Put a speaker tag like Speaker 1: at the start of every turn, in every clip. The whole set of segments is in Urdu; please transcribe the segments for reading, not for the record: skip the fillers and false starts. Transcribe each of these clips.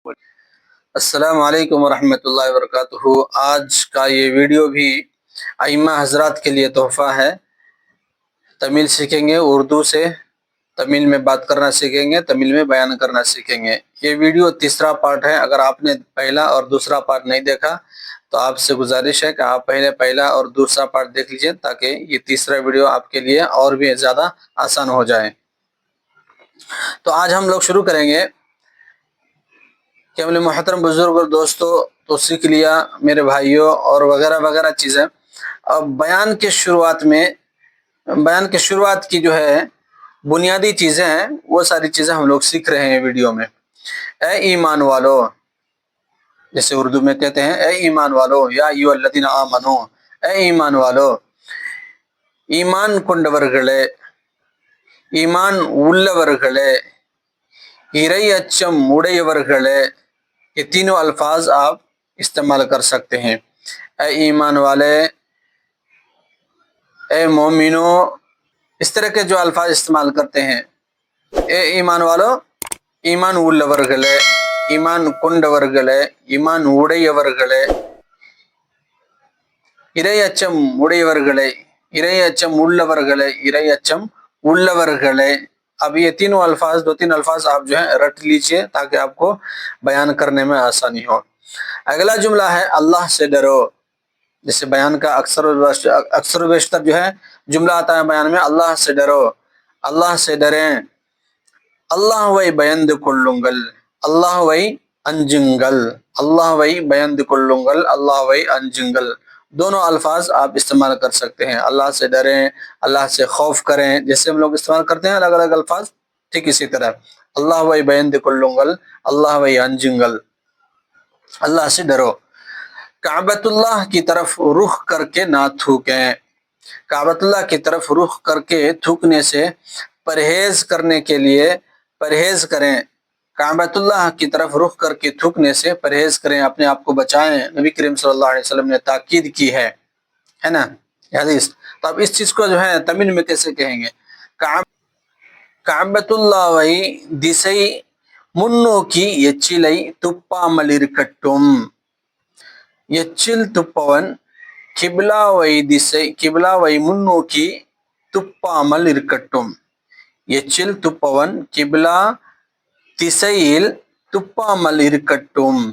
Speaker 1: السلام علیکم ورحمۃ اللہ وبرکاتہ۔ آج کا یہ ویڈیو بھی ائمہ حضرات کے لیے تحفہ ہے۔ تمل سیکھیں گے، اردو سے تمل میں بات کرنا سیکھیں گے، تمل میں بیان کرنا سیکھیں گے۔ یہ ویڈیو تیسرا پارٹ ہے۔ اگر آپ نے پہلا اور دوسرا پارٹ نہیں دیکھا تو آپ سے گزارش ہے کہ آپ پہلا اور دوسرا پارٹ دیکھ لیجئے تاکہ یہ تیسرا ویڈیو آپ کے لیے اور بھی زیادہ آسان ہو جائے۔ تو آج ہم لوگ شروع کریں گے کہ ہم نے محترم بزرگ اور دوستوں تو سیکھ لیا میرے بھائیوں اور وغیرہ وغیرہ چیزیں۔ اب بیان کے شروعات کی جو ہے بنیادی چیزیں ہیں، وہ ساری چیزیں ہم لوگ سیکھ رہے ہیں ویڈیو میں۔ اے ایمان والو، جیسے اردو میں کہتے ہیں اے ایمان والو، یا ایھا الذین آمنو، اے ایمان والو، ایمان ಕೊಂಡವರುಗಳೇ، ایمان ಉಳ್ಳವರುಗಳೇ، ಇರೈ ಅಚ್ಚಂ ಉಡೆಯವರುಗಳೇ، یہ تینوں الفاظ آپ استعمال کر سکتے ہیں۔ اے ایمان والے، اے مومنو، اس طرح کے جو الفاظ استعمال کرتے ہیں۔ اے ایمان والو، ایمان ಉಳ್ಳವರುಗಳೇ، ایمان ಕೊಂಡವರುಗಳೇ، ایمان ಉಡೆಯವರುಗಳೇ، ಇರೈ ಅಚ್ಚಂ ಉಡೆಯವರುಗಳೇ، ಇರೈ ಅಚ್ಚಂ ಉಳ್ಳವರುಗಳೇ، ಇರೈ ಅಚ್ಚಂ ಉಳ್ಳವರುಗಳೇ۔ اب یہ تینوں الفاظ، دو تین الفاظ آپ جو ہیں رٹ لیجئے تاکہ آپ کو بیان کرنے میں آسانی ہو۔ اگلا جملہ ہے اللہ سے ڈرو۔ جیسے بیان کا اکثر و بیشتر جو ہے جملہ آتا ہے بیان میں اللہ سے ڈرو، اللہ سے ڈریں۔ اللہ وی بیند کلنگل، اللہ وی انجنگل، اللہ وی بیند کلنگل، اللہ وی انجنگل۔ دونوں الفاظ آپ استعمال کر سکتے ہیں۔ اللہ سے ڈریں، اللہ سے خوف کریں، جیسے ہم لوگ استعمال کرتے ہیں الگ الگ الفاظ، ٹھیک اسی طرح اللہ وی بیند کلنگل، اللہ وی انجنگل، اللہ سے ڈرو۔ کعبۃ اللہ کی طرف رخ کر کے نہ تھوکیں۔ کعبۃ اللہ کی طرف رخ کر کے تھوکنے سے پرہیز کرنے کے لیے پرہیز کریں۔ کعبۃ اللہ کی طرف رخ کر کے تھوکنے سے پرہیز کریں، اپنے آپ کو بچائیں۔ نبی کریم صلی اللہ علیہ وسلم نے تاکید کی ہے نا یہ حدیث۔ تو اب اس چیز کو جو ہے تمل میں کیسے کہیں گے؟ کعبۃ اللہ وی دسئی முன்னோக்கி எச்சிலை துப்பாமல் இருக்கட்டும். எச்சில் துப்பவன் கிபிலாவை முன்னோக்கி துப்பாமல் இருக்கட்டும். எச்சில் துப்பவன் கிபிலா திசையில் துப்பாமல் இருக்கட்டும்.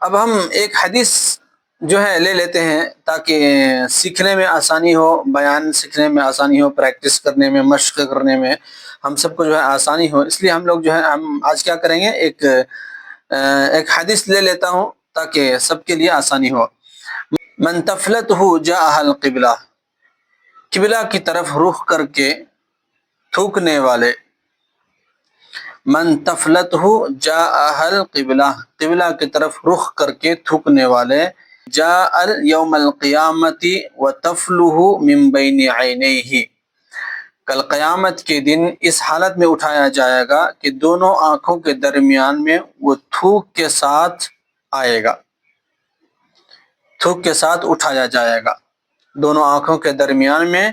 Speaker 1: اب ہم ایک حدیث جو ہے لے لیتے ہیں تاکہ سیکھنے میں آسانی ہو، بیان سیکھنے میں آسانی ہو، پریکٹس کرنے میں، مشق کرنے میں ہم سب کو جو ہے آسانی ہو۔ اس لیے ہم لوگ جو ہے ہم آج کیا کریں گے، ایک حدیث لے لیتا ہوں تاکہ سب کے لیے آسانی ہو۔ من تفلتہ جاء القبلہ، قبلہ کی طرف رخ کر کے تھوکنے والے۔ من تفلتہ جاء القبلہ، قبلہ کی طرف رخ کر کے تھوکنے والے۔ جاء یوم القیامت وتفلہ من بین عینیہ، کل قیامت کے دن اس حالت میں اٹھایا جائے گا کہ دونوں آنکھوں کے درمیان میں وہ تھوک کے ساتھ آئے گا، تھوک کے ساتھ اٹھایا جائے گا۔ دونوں آنکھوں کے درمیان میں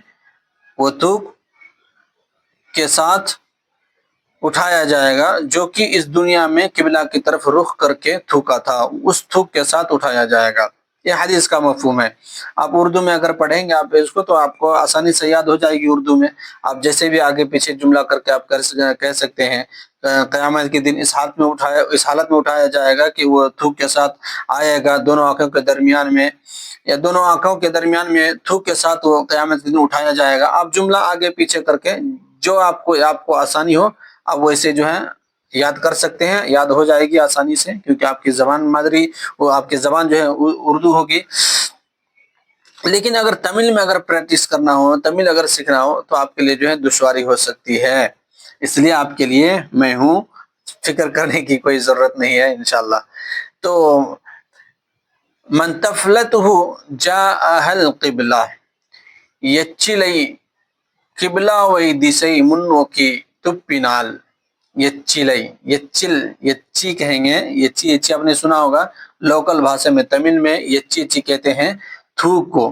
Speaker 1: وہ تھوک کے ساتھ اٹھایا جائے گا جو کہ اس دنیا میں قبلہ کی طرف رخ کر کے تھوکا تھا، اس تھوک کے ساتھ اٹھایا جائے گا۔ یہ حدیث کا مفہوم ہے۔ آپ اردو میں اگر پڑھیں گے آپ اس کو تو آپ کو آسانی سے یاد ہو جائے گی اردو میں۔ آپ جیسے بھی آگے پیچھے جملہ کر کے آپ کہہ سکتے ہیں قیامت کے دن اس حالت میں اٹھایا جائے گا کہ وہ تھوک کے ساتھ آئے گا دونوں آنکھوں کے درمیان میں، یا دونوں آنکھوں کے درمیان میں تھوک کے ساتھ وہ قیامت کے دن اٹھایا جائے گا۔ آپ جملہ آگے پیچھے کر کے جو آپ کو آسانی ہو آپ ویسے جو ہے یاد کر سکتے ہیں، یاد ہو جائے گی آسانی سے، کیونکہ آپ کی زبان مادری وہ آپ کی زبان جو ہے اردو ہوگی۔ لیکن اگر تمل میں اگر پریکٹس کرنا ہو، تمل اگر سیکھنا ہو تو آپ کے لیے جو ہے دشواری ہو سکتی ہے۔ اس لیے آپ کے لیے میں ہوں، فکر کرنے کی کوئی ضرورت نہیں ہے انشاءاللہ۔ تو من تفلتہ جاء القبلہ، یچلئی قبلہ وی دسئی منوکی تپینال۔ یچلئی، یچی کہیں گے، یچی آپ نے سنا ہوگا لوکل بھاشا میں، تمل میں یچی کہتے ہیں تھوک کو۔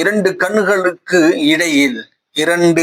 Speaker 1: இரண்டு கண்களுக்கு இடையில், இரண்டு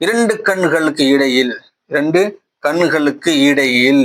Speaker 1: இரண்டு கண்களுக்கு இடையில், இரண்டு கண்களுக்கு இடையில்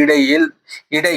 Speaker 1: இடையில் இடை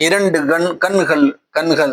Speaker 1: இரண்டு கண்கள், கண்கள்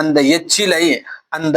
Speaker 1: அந்த எச்சிலை அந்த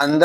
Speaker 1: அந்த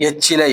Speaker 1: எச்சிலை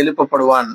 Speaker 1: எழுப்பப்படுவான்,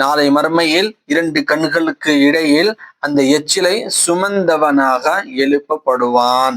Speaker 1: நாளை மறுமையில் இரண்டு கண்களுக்கு இடையில் அந்த எச்சிலை சுமந்தவனாக எழுப்பப்படுவான்।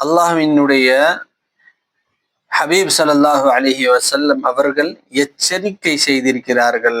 Speaker 1: அல்லாஹ்வினுடைய ஹபீப் ஸல்லல்லாஹு அலைஹி வஸல்லம் அவர்கள் எச்சரிக்கை செய்திருக்கிறார்கள்,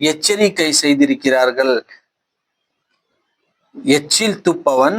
Speaker 1: எச்சரிக்கை செய்திருக்கிறார்கள்। எச்சில் துப்பவன்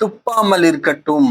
Speaker 1: துப்பாமல் இருக்கட்டும்,